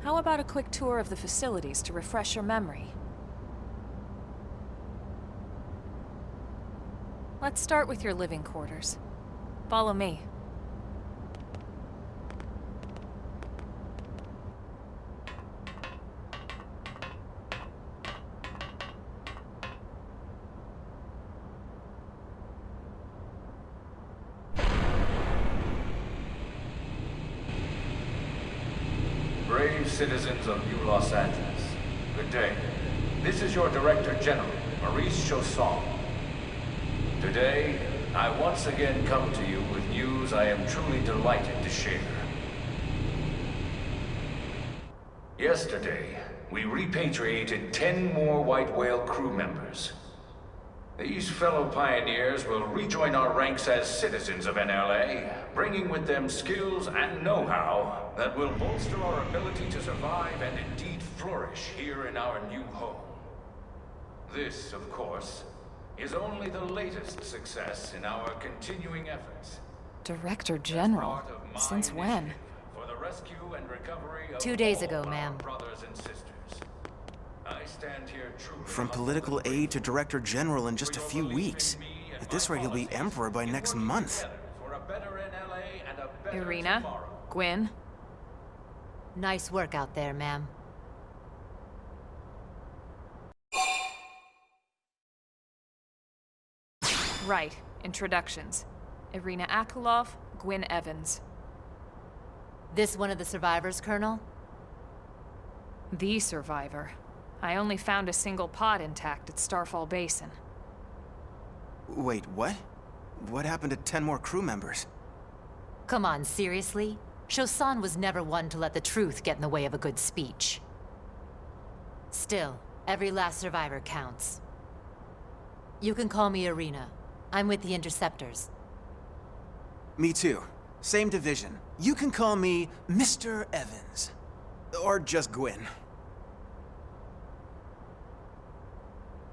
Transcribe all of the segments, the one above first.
How about a quick tour of the facilities to refresh your memory? Let's start with your living quarters. Follow me. Brave citizens of New Los Angeles, good day. This is your Director General, Maurice Chausson. Today, I once again come to you with news I am truly delighted to share. Yesterday, we repatriated 10 more White Whale crew members. These fellow pioneers will rejoin our ranks as citizens of NLA, bringing with them skills and know-how that will bolster our ability to survive and indeed flourish here in our new home. This, of course, is only the latest success in our continuing efforts. Director General? Since when? For the rescue and recovery of 2 days ago, all our ma'am. brothers and sisters. I stand here truly From political aide to Director General in just a few weeks. At this rate, he'll be Emperor by next month. for a better NLA and a better Irina? tomorrow. Gwyn? Nice work out there, ma'am. Right. Introductions. Irina Akulov, Gwyn Evans. This one of the survivors, Colonel? The survivor. I only found a single pod intact at Starfall Basin. Wait, what? What happened to 10 more crew members? Come on, seriously? Chausson was never one to let the truth get in the way of a good speech. Still, every last survivor counts. You can call me Irina. I'm with the Interceptors. Me too. Same division. You can call me Mr. Evans. Or just Gwyn.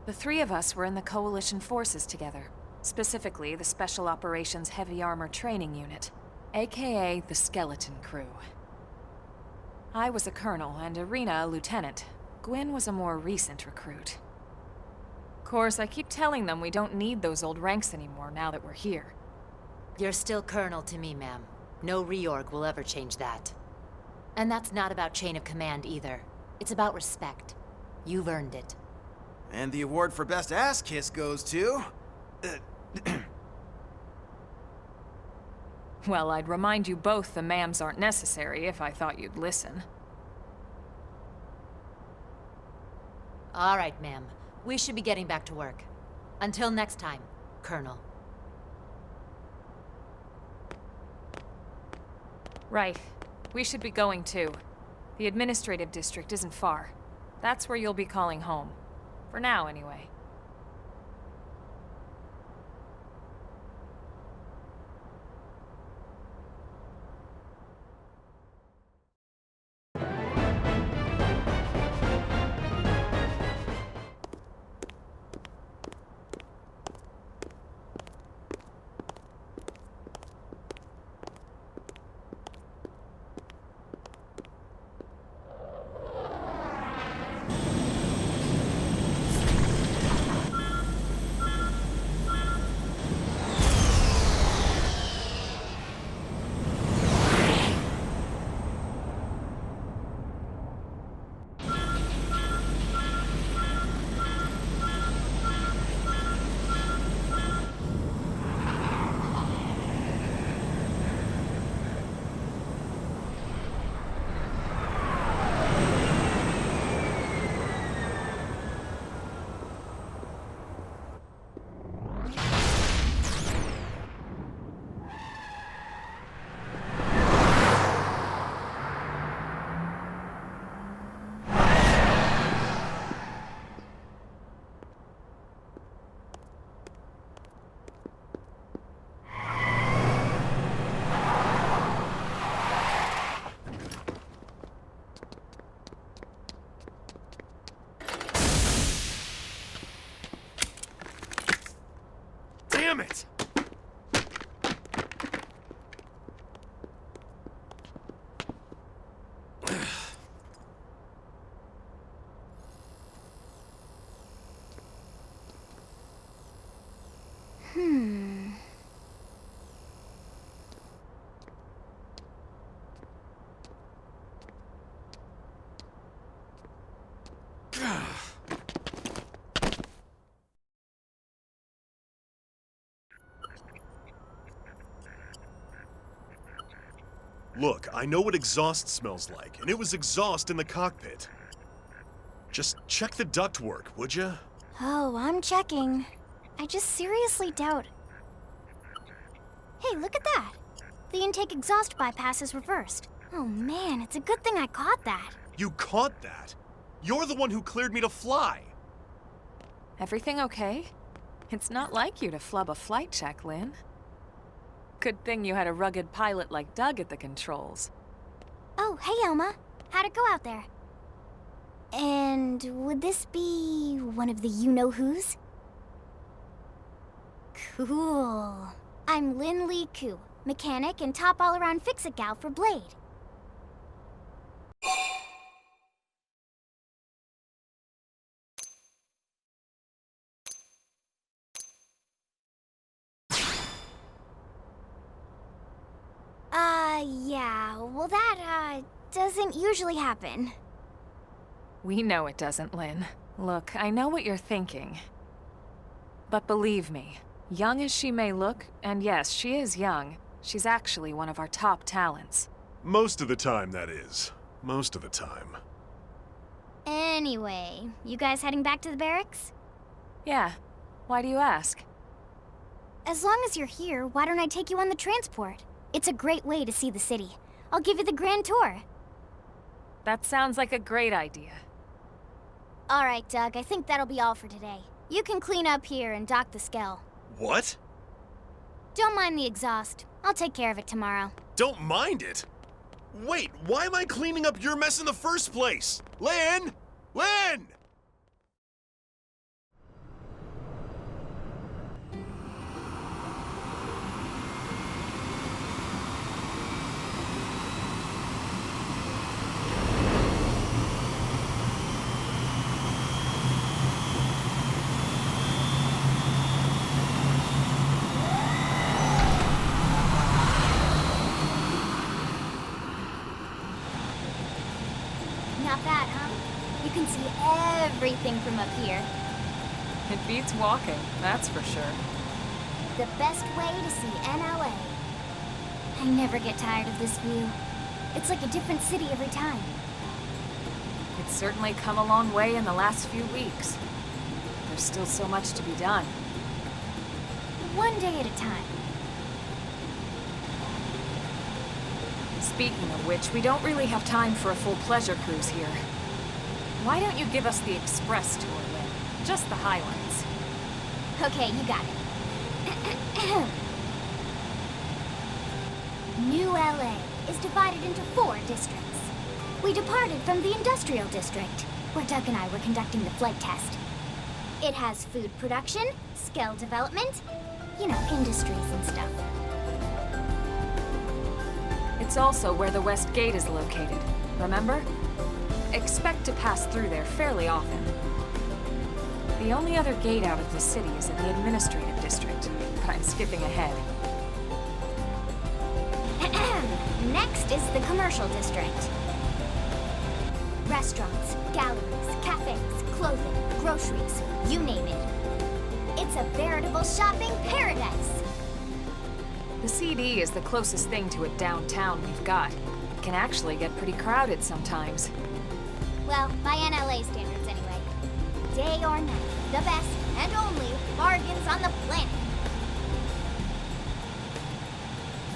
The three of us were in the Coalition forces together. Specifically, the Special Operations Heavy Armor Training Unit, aka the Skeleton Crew. I was a colonel and Irina a lieutenant. Gwyn was a more recent recruit. Of course, I keep telling them we don't need those old ranks anymore now that we're here. You're still Colonel to me, ma'am. No reorg will ever change that. And that's not about chain of command either. It's about respect. You've earned it. And the award for Best Ass Kiss goes to... Well, I'd remind you both the ma'ams aren't necessary if I thought you'd listen. All right, ma'am. We should be getting back to work. Until next time, Colonel. Right. We should be going too. The administrative district isn't far. That's where you'll be calling home. For now, anyway. Look, I know what exhaust smells like, and it was exhaust in the cockpit. Just check the ductwork, would ya? Oh, I'm checking. I just seriously doubt... Hey, look at that! The intake exhaust bypass is reversed. Oh man, it's a good thing I caught that. You caught that? You're the one who cleared me to fly! Everything okay? It's not like you to flub a flight check, Lynn. Good thing you had a rugged pilot like Doug at the controls. Oh, hey Elma. How'd it go out there? And would this be one of the you-know-whos? Cool. I'm Lynn Lee Koo, mechanic and top all-around fix-it gal for Blade. Yeah, well that, doesn't usually happen. We know it doesn't, Lynn. Look, I know what you're thinking. But believe me, young as she may look, and yes, she is young, she's actually one of our top talents. Most of the time, that is. Most of the time. Anyway, you guys heading back to the barracks? Yeah. Why do you ask? As long as you're here, why don't I take you on the transport? It's a great way to see the city. I'll give you the grand tour. That sounds like a great idea. All right, Doug, I think that'll be all for today. You can clean up here and dock the Skell. What? Don't mind the exhaust. I'll take care of it tomorrow. Don't mind it? Wait, why am I cleaning up your mess in the first place? Lynn! Lynn! Not bad, huh? You can see everything from up here. It beats walking, that's for sure. The best way to see NLA. I never get tired of this view. It's like a different city every time. It's certainly come a long way in the last few weeks. There's still so much to be done. One day at a time. Speaking of which, we don't really have time for a full pleasure cruise here. Why don't you give us the express tour, Lynn? Just the highlights. Okay, you got it. New LA is divided into 4 districts. We departed from the industrial district, where Doug and I were conducting the flight test. It has food production, skill development, you know, industries and stuff. It's also where the West Gate is located, remember? Expect to pass through there fairly often. The only other gate out of the city is in the administrative district, but I'm skipping ahead. Next is the commercial district. Restaurants, galleries, cafes, clothing, groceries, you name it. It's a veritable shopping paradise. The CD is the closest thing to a downtown we've got. It can actually get pretty crowded sometimes. Well, by NLA standards anyway. Day or night, the best and only bargains on the planet.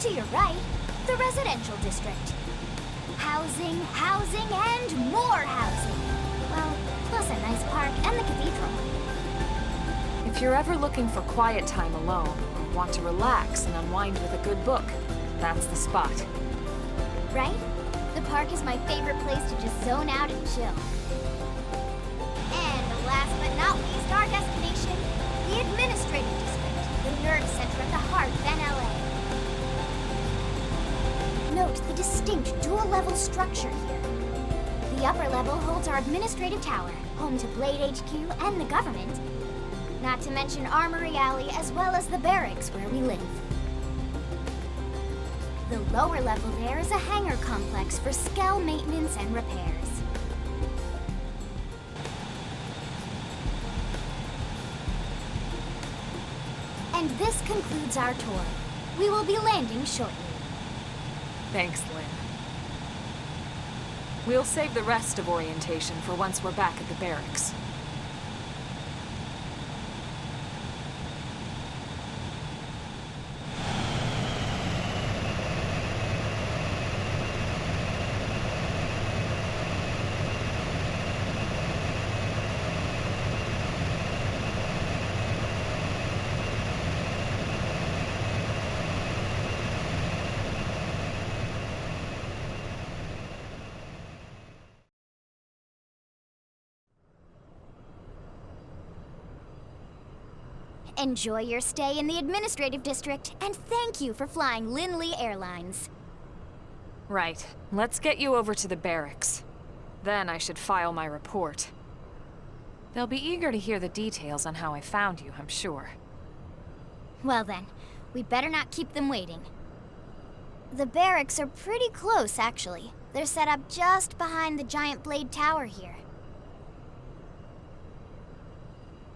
To your right, the residential district. Housing, housing, and more housing. Well, plus a nice park and the cathedral. If you're ever looking for quiet time alone, or want to relax and unwind with a good book, that's the spot. Right? The park is my favorite place to just zone out and chill. And last but not least, our destination, the administrative district, the nerve center at the heart of NLA. Note the distinct dual-level structure here. The upper level holds our administrative tower, home to Blade HQ and the government. Not to mention Armory Alley, as well as the barracks where we live. The lower level there is a hangar complex for Skell maintenance and repairs. And this concludes our tour. We will be landing shortly. Thanks, Lynn. We'll save the rest of orientation for once we're back at the barracks. Enjoy your stay in the administrative district, and thank you for flying Linley Airlines. Right. Let's get you over to the barracks. Then I should file my report. They'll be eager to hear the details on how I found you, I'm sure. Well then, we better not keep them waiting. The barracks are pretty close, actually. They're set up just behind the giant blade tower here.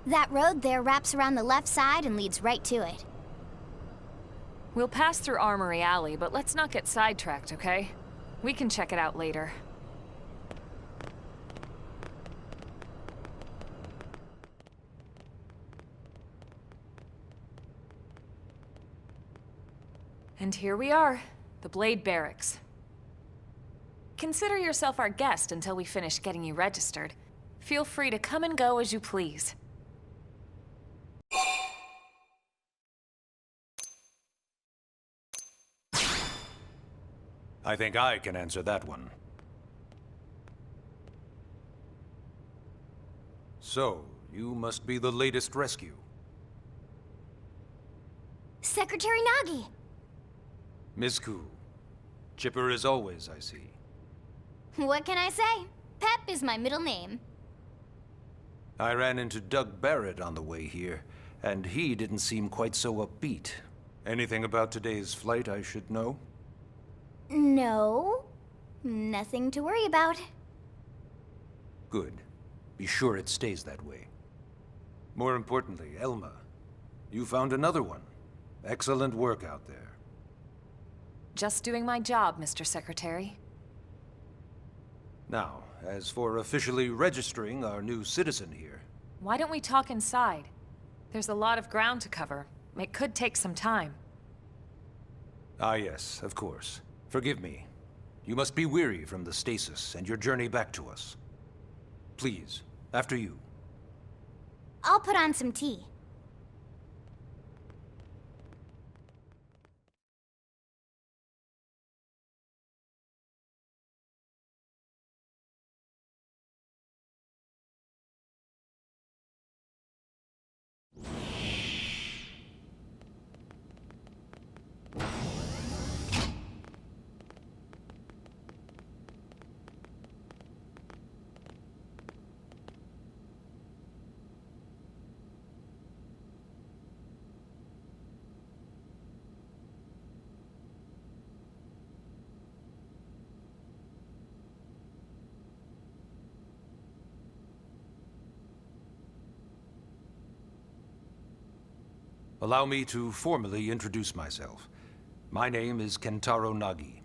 That road there wraps around the left side and leads right to it. We'll pass through Armory Alley, but let's not get sidetracked, okay? We can check it out later. And here we are, the Blade Barracks. Consider yourself our guest until we finish getting you registered. Feel free to come and go as you please. I think I can answer that one. So, you must be the latest rescue. Secretary Nagi! Miss Koo. Chipper as always, I see. What can I say? Pep is my middle name. I ran into Doug Barrett on the way here, and he didn't seem quite so upbeat. Anything about today's flight I should know? No. Nothing to worry about. Good. Be sure it stays that way. More importantly, Elma, you found another one. Excellent work out there. Just doing my job, Mr. Secretary. Now, as for officially registering our new citizen here... Why don't we talk inside? There's a lot of ground to cover. It could take some time. Ah yes, of course. Forgive me. You must be weary from the stasis and your journey back to us. Please, after you. I'll put on some tea. Allow me to formally introduce myself. My name is Kentaro Nagi.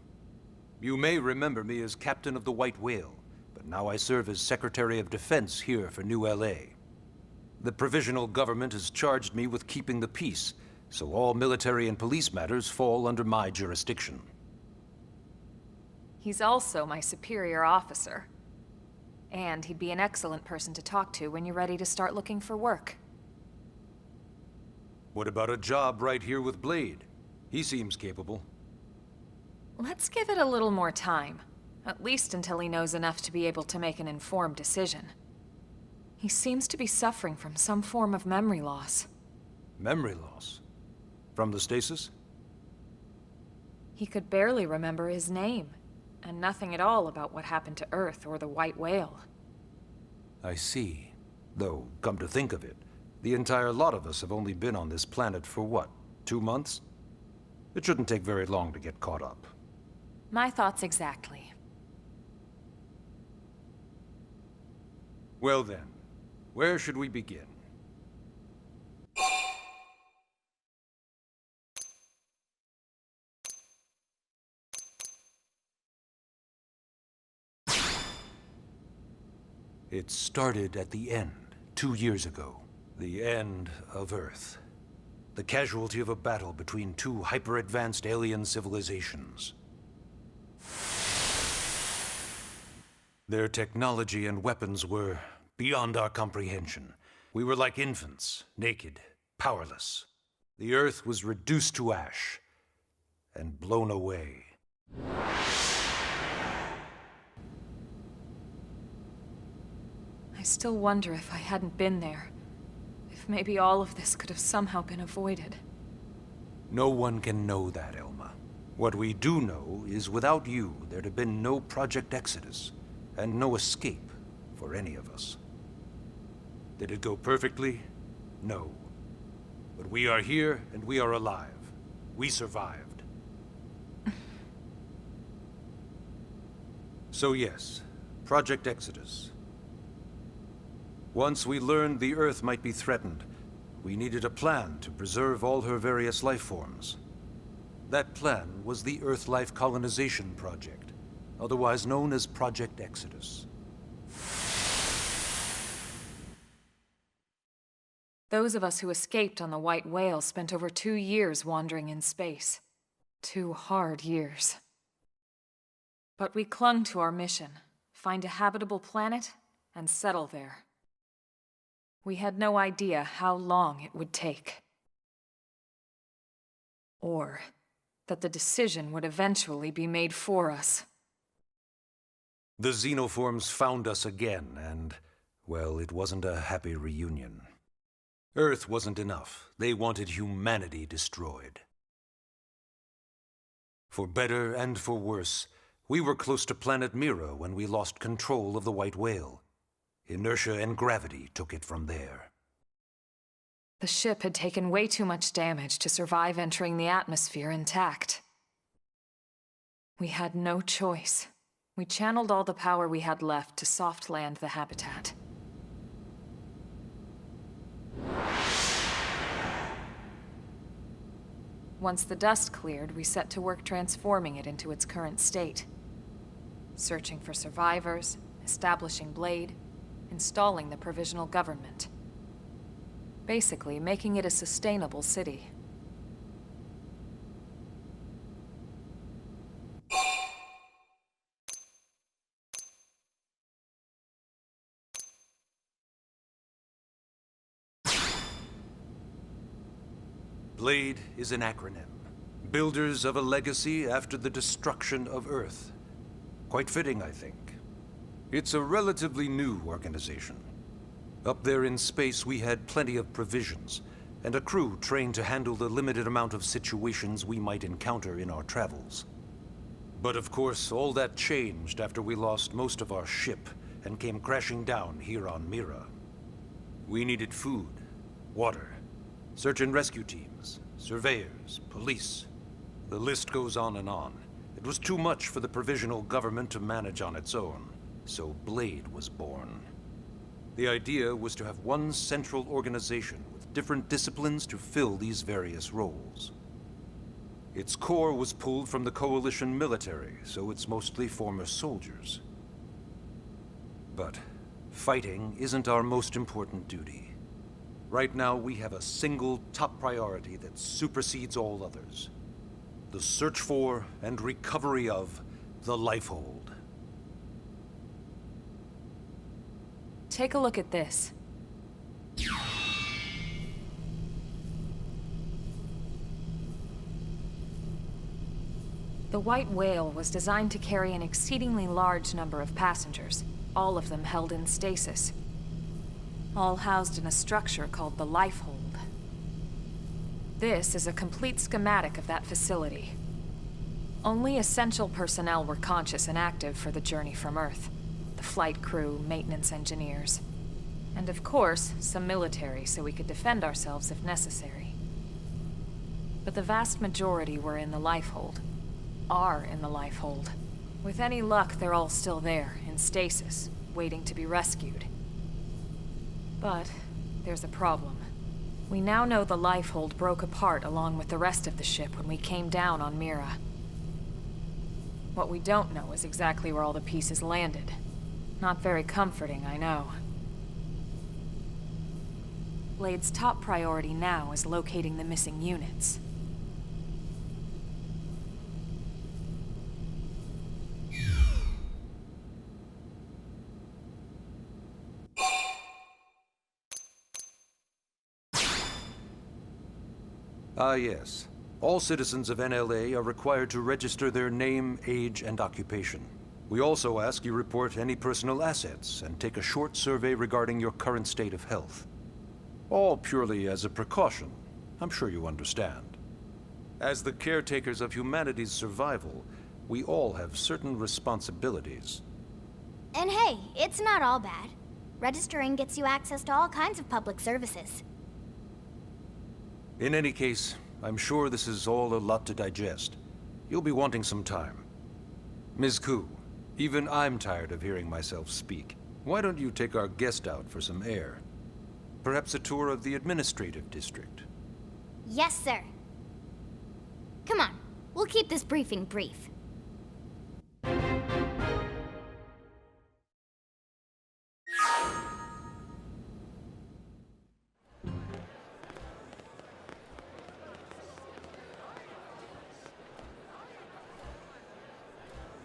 You may remember me as Captain of the White Whale, but now I serve as Secretary of Defense here for New LA. The provisional government has charged me with keeping the peace, so all military and police matters fall under my jurisdiction. He's also my superior officer. And he'd be an excellent person to talk to when you're ready to start looking for work. What about a job right here with Blade? He seems capable. Let's give it a little more time. At least until he knows enough to be able to make an informed decision. He seems to be suffering from some form of memory loss. Memory loss? From the stasis? He could barely remember his name, and nothing at all about what happened to Earth or the White Whale. I see. Though, come to think of it, the entire lot of us have only been on this planet for what, 2 months? It shouldn't take very long to get caught up. My thoughts exactly. Well then, where should we begin? It started at the end, 2 years ago. The end of Earth. The casualty of a battle between two hyper-advanced alien civilizations. Their technology and weapons were beyond our comprehension. We were like infants, naked, powerless. The Earth was reduced to ash and blown away. I still wonder if I hadn't been there. If maybe all of this could have somehow been avoided. No one can know that, Elma. What we do know is without you, there'd have been no Project Exodus, and no escape for any of us. Did it go perfectly? No. But we are here, and we are alive. We survived. So yes, Project Exodus. Once we learned the Earth might be threatened, we needed a plan to preserve all her various life forms. That plan was the Earth Life Colonization Project, otherwise known as Project Exodus. Those of us who escaped on the White Whale spent over 2 years wandering in space. 2 hard years. But we clung to our mission, find a habitable planet and settle there. We had no idea how long it would take. Or that the decision would eventually be made for us. The xenoforms found us again, and, well, it wasn't a happy reunion. Earth wasn't enough. They wanted humanity destroyed. For better and for worse, we were close to planet Mira when we lost control of the White Whale. Inertia and gravity took it from there. The ship had taken way too much damage to survive entering the atmosphere intact. We had no choice. We channeled all the power we had left to soft land the habitat. Once the dust cleared, we set to work transforming it into its current state. Searching for survivors, establishing Blade, installing the provisional government. Basically, making it a sustainable city. Blade is an acronym. Builders of a legacy after the destruction of Earth. Quite fitting, I think. It's a relatively new organization. Up there in space, we had plenty of provisions, and a crew trained to handle the limited amount of situations we might encounter in our travels. But of course, all that changed after we lost most of our ship and came crashing down here on Mira. We needed food, water, search and rescue teams, surveyors, police. The list goes on and on. It was too much for the provisional government to manage on its own. So Blade was born. The idea was to have one central organization with different disciplines to fill these various roles. Its core was pulled from the Coalition military, so it's mostly former soldiers. But fighting isn't our most important duty. Right now, we have a single top priority that supersedes all others. The search for and recovery of the Lifehold. Take a look at this. The White Whale was designed to carry an exceedingly large number of passengers, all of them held in stasis. All housed in a structure called the Lifehold. This is a complete schematic of that facility. Only essential personnel were conscious and active for the journey from Earth. The flight crew, maintenance engineers. And of course, some military so we could defend ourselves if necessary. But the vast majority were in the Lifehold. Are in the Lifehold. With any luck, they're all still there, in stasis, waiting to be rescued. But there's a problem. We now know the Lifehold broke apart along with the rest of the ship when we came down on Mira. What we don't know is exactly where all the pieces landed. Not very comforting, I know. Blade's top priority now is locating the missing units. Ah, yes. All citizens of NLA are required to register their name, age, and occupation. We also ask you report any personal assets and take a short survey regarding your current state of health. All purely as a precaution. I'm sure you understand. As the caretakers of humanity's survival, we all have certain responsibilities. And hey, it's not all bad. Registering gets you access to all kinds of public services. In any case, I'm sure this is all a lot to digest. You'll be wanting some time. Ms. Koo, even I'm tired of hearing myself speak. Why don't you take our guest out for some air? Perhaps a tour of the administrative district. Yes, sir. Come on, we'll keep this briefing brief.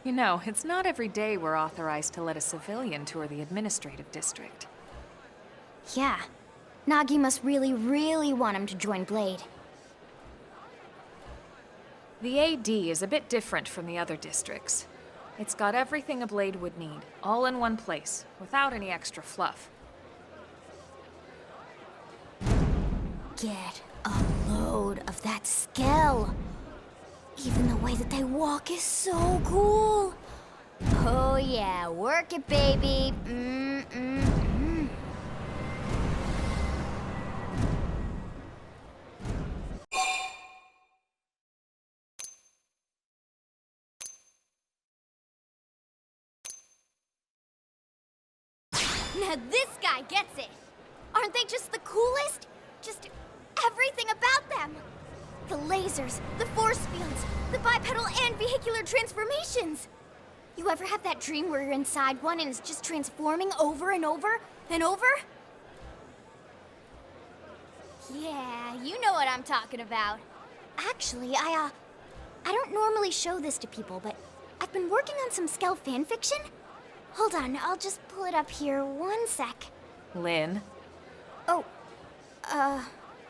You know, it's not every day we're authorized to let a civilian tour the administrative district. Yeah. Nagi must really, really want him to join Blade. The AD is a bit different from the other districts. It's got everything a Blade would need, all in one place, without any extra fluff. Get a load of that Skell. Even the way that they walk is so cool. Oh yeah, work it, baby. Now this guy gets it. Aren't they just the coolest? Just everything about them. The lasers, the force fields, the bipedal and vehicular transformations. You ever have that dream where you're inside one and it's just transforming over and over and over? Yeah, you know what I'm talking about. Actually, I don't normally show this to people, but I've been working on some Skell fanfiction. Hold on, I'll just pull it up here 1 sec. Lynn? Oh,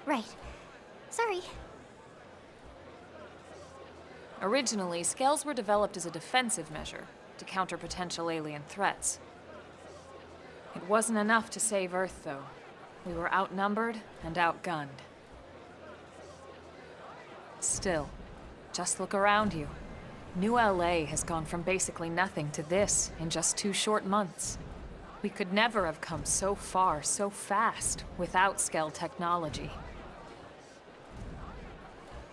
right. Sorry. Originally, Skells were developed as a defensive measure to counter potential alien threats. It wasn't enough to save Earth, though. We were outnumbered and outgunned. Still, just look around you. New LA has gone from basically nothing to this in just 2 short months. We could never have come so far so fast without Skell technology.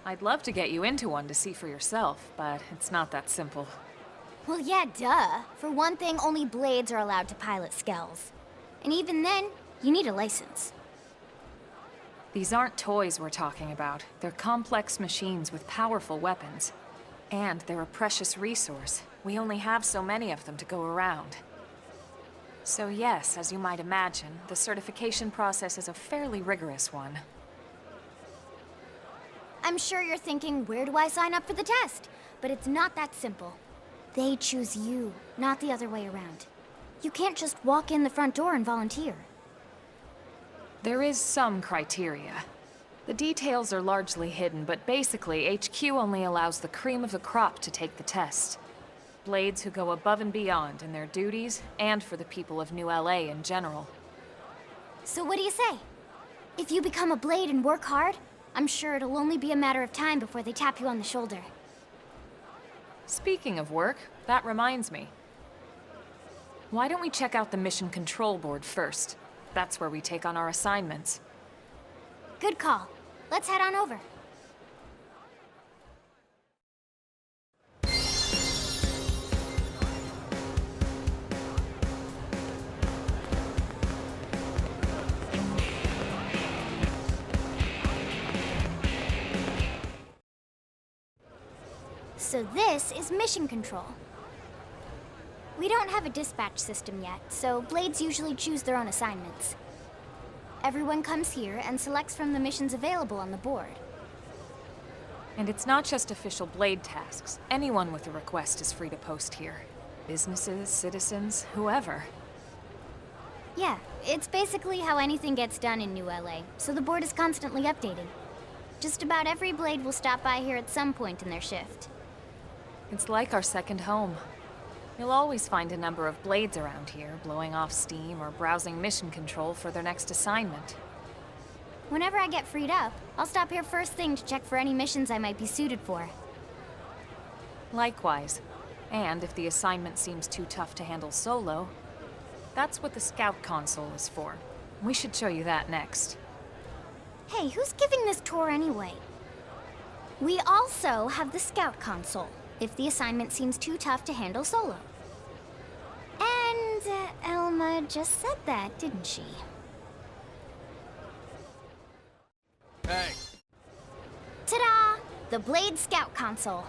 I'd love to get you into one to see for yourself, but it's not that simple. Well, yeah, duh. For one thing, only Blades are allowed to pilot Skells. And even then, you need a license. These aren't toys we're talking about. They're complex machines with powerful weapons. And they're a precious resource. We only have so many of them to go around. So yes, as you might imagine, the certification process is a fairly rigorous one. I'm sure you're thinking, where do I sign up for the test? But it's not that simple. They choose you, not the other way around. You can't just walk in the front door and volunteer. There is some criteria. The details are largely hidden, but basically, HQ only allows the cream of the crop to take the test. Blades who go above and beyond in their duties, and for the people of New LA in general. So what do you say? If you become a Blade and work hard, I'm sure it'll only be a matter of time before they tap you on the shoulder. Speaking of work, that reminds me. Why don't we check out the Mission Control Board first? That's where we take on our assignments. Good call. Let's head on over. So this is Mission Control. We don't have a dispatch system yet, so Blades usually choose their own assignments. Everyone comes here and selects from the missions available on the board. And it's not just official Blade tasks. Anyone with a request is free to post here. Businesses, citizens, whoever. Yeah, it's basically how anything gets done in New LA, so the board is constantly updated. Just about every Blade will stop by here at some point in their shift. It's like our second home. You'll always find a number of Blades around here, blowing off steam or browsing mission control for their next assignment. Whenever I get freed up, I'll stop here first thing to check for any missions I might be suited for. Likewise. And if the assignment seems too tough to handle solo, that's what the Scout Console is for. We should show you that next. Hey, who's giving this tour anyway? We also have the Scout Console, if the assignment seems too tough to handle solo. And Elma just said that, didn't she? Hey. Ta-da! The Blade Scout Console.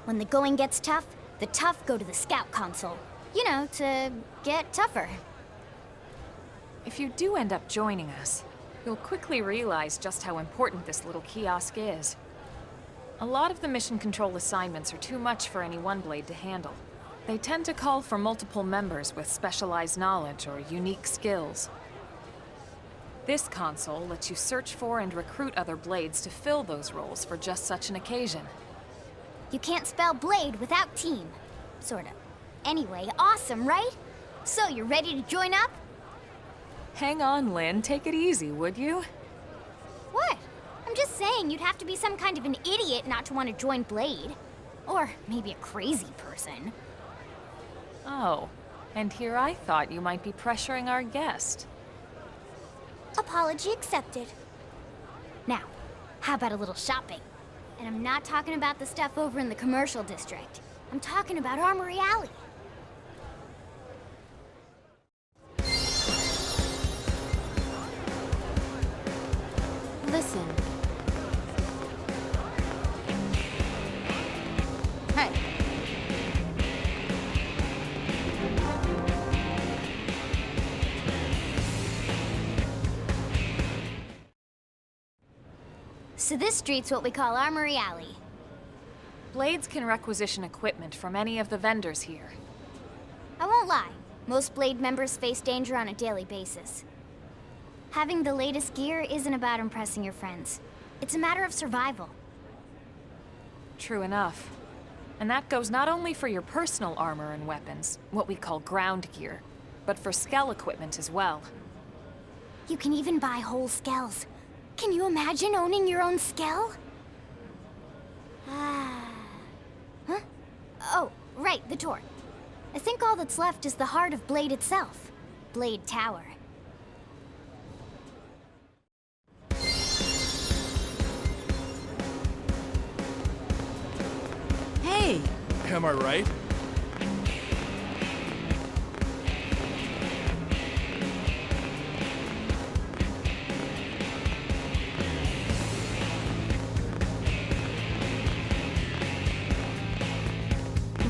When the going gets tough, the tough go to the Scout Console. You know, to get tougher. If you do end up joining us, you'll quickly realize just how important this little kiosk is. A lot of the mission control assignments are too much for any one Blade to handle. They tend to call for multiple members with specialized knowledge or unique skills. This console lets you search for and recruit other Blades to fill those roles for just such an occasion. You can't spell Blade without team. Sorta. Anyway, awesome, right? So, you're ready to join up? Hang on, Lynn. Take it easy, would you? What? I'm just saying you'd have to be some kind of an idiot not to want to join Blade. Or maybe a crazy person. Oh, and here I thought you might be pressuring our guest. Apology accepted. Now, how about a little shopping? And I'm not talking about the stuff over in the commercial district. I'm talking about Armory Alley. Listen. Hey. So this street's what we call Armory Alley. Blades can requisition equipment from any of the vendors here. I won't lie, most Blade members face danger on a daily basis. Having the latest gear isn't about impressing your friends. It's a matter of survival. True enough. And that goes not only for your personal armor and weapons, what we call ground gear, but for skell equipment as well. You can even buy whole skells. Can you imagine owning your own skell? Huh? Oh, right, the tour. I think all that's left is the heart of Blade itself. Blade Tower. Hey! Am I right?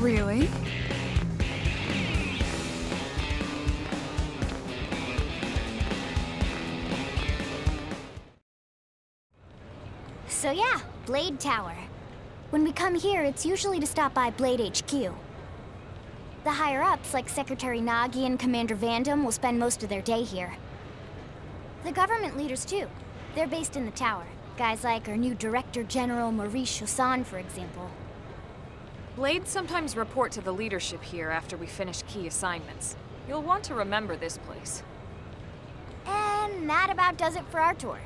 Really? So yeah, Blade Tower. When we come here, it's usually to stop by Blade HQ. The higher-ups, like Secretary Nagi and Commander Vandam, will spend most of their day here. The government leaders, too. They're based in the tower. Guys like our new Director General Maurice Chausson, for example. Blades sometimes report to the leadership here after we finish key assignments. You'll want to remember this place. And that about does it for our tour.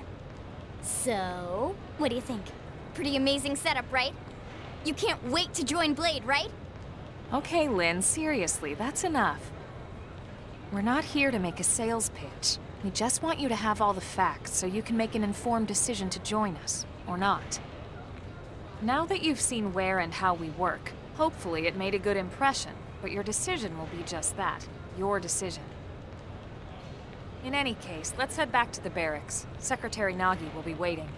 So, what do you think? Pretty amazing setup, right? You can't wait to join Blade, right? Okay, Lynn, seriously, that's enough. We're not here to make a sales pitch. We just want you to have all the facts so you can make an informed decision to join us, or not. Now that you've seen where and how we work, hopefully it made a good impression, but your decision will be just that, your decision. In any case, let's head back to the barracks. Secretary Nagi will be waiting.